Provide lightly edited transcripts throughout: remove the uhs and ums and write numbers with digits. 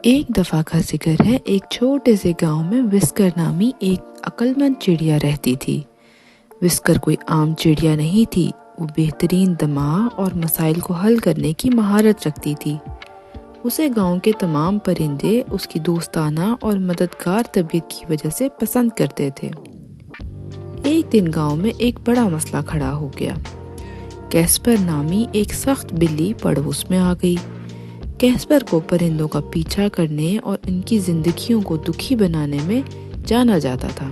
ایک دفعہ کا ذکر ہے، ایک چھوٹے سے گاؤں میں وسکر نامی ایک عقل مند چڑیا رہتی تھی۔ وسکر کوئی عام چڑیا نہیں تھی، وہ بہترین دماغ اور مسائل کو حل کرنے کی مہارت رکھتی تھی۔ اسے گاؤں کے تمام پرندے اس کی دوستانہ اور مددگار طبیعت کی وجہ سے پسند کرتے تھے۔ ایک دن گاؤں میں ایک بڑا مسئلہ کھڑا ہو گیا۔ کیسپر نامی ایک سخت بلی پڑوس میں آ گئی۔ کیسپر کو پرندوں کا پیچھا کرنے اور ان کی زندگیوں کو دکھی بنانے میں جانا جاتا تھا۔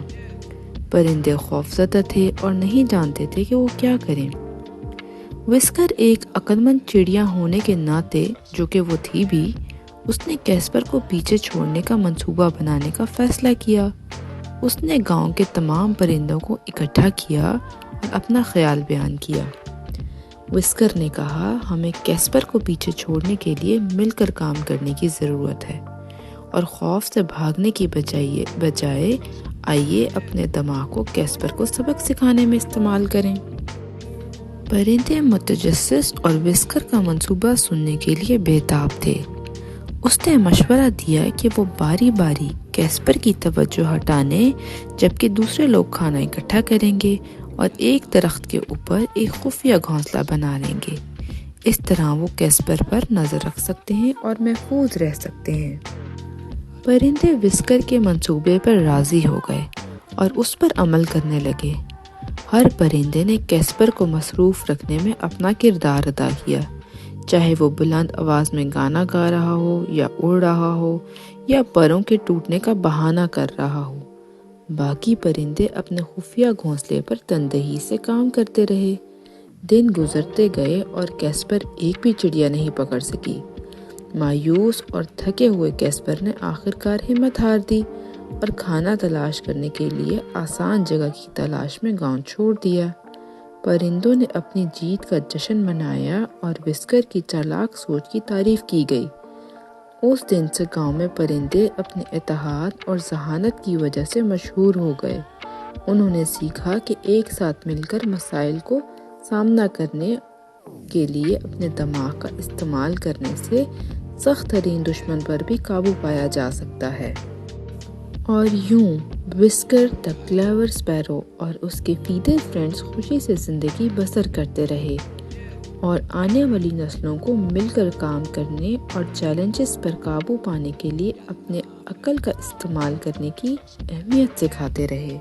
پرندے خوفزدہ تھے اور نہیں جانتے تھے کہ وہ کیا کریں۔ وسکر ایک عقل مند چڑیا ہونے کے ناطے، جو کہ وہ تھی بھی، اس نے کیسپر کو پیچھے چھوڑنے کا منصوبہ بنانے کا فیصلہ کیا۔ اس نے گاؤں کے تمام پرندوں کو اکٹھا کیا اور اپنا خیال بیان کیا۔ وسکر نے کہا، ہمیں کیسپر کو پیچھے چھوڑنے کے لیے مل کر کام کرنے کی ضرورت ہے، اور خوف سے بھاگنے کی بجائے آئیے اپنے دماغ کو کیسپر کو سبق سکھانے میں استعمال کریں۔ پرندے متجسس اور وسکر کا منصوبہ سننے کے لیے بےتاب تھے۔ اس نے مشورہ دیا کہ وہ باری باری کیسپر کی توجہ ہٹانے، جبکہ دوسرے لوگ کھانا اکٹھا کریں گے اور ایک درخت کے اوپر ایک خفیہ گھونسلہ بنا لیں گے۔ اس طرح وہ کیسپر پر نظر رکھ سکتے ہیں اور محفوظ رہ سکتے ہیں۔ پرندے وسکر کے منصوبے پر راضی ہو گئے اور اس پر عمل کرنے لگے۔ ہر پرندے نے کیسپر کو مصروف رکھنے میں اپنا کردار ادا کیا، چاہے وہ بلند آواز میں گانا گا رہا ہو یا اڑ رہا ہو یا پروں کے ٹوٹنے کا بہانہ کر رہا ہو۔ باقی پرندے اپنے خفیہ گھونسلے پر تندہی سے کام کرتے رہے۔ دن گزرتے گئے اور کیسپر ایک بھی چڑیا نہیں پکڑ سکی۔ مایوس اور تھکے ہوئے کیسپر نے آخرکار ہمت ہار دی اور کھانا تلاش کرنے کے لیے آسان جگہ کی تلاش میں گاؤں چھوڑ دیا۔ پرندوں نے اپنی جیت کا جشن منایا اور وسکر کی چالاک سوچ کی تعریف کی گئی۔ اس دن سے گاؤں میں پرندے اپنے اتحاد اور ذہانت کی وجہ سے مشہور ہو گئے۔ انہوں نے سیکھا کہ ایک ساتھ مل کر مسائل کو سامنا کرنے کے لیے اپنے دماغ کا استعمال کرنے سے سخت ترین دشمن پر بھی قابو پایا جا سکتا ہے۔ اور یوں وسکر دی کلیور اسپیرو اور اس کے فیڈر فرینڈز خوشی سے زندگی بسر کرتے رہے اور آنے والی نسلوں کو مل کر کام کرنے اور چیلنجز پر قابو پانے کے لیے اپنے عقل کا استعمال کرنے کی اہمیت سکھاتے رہے۔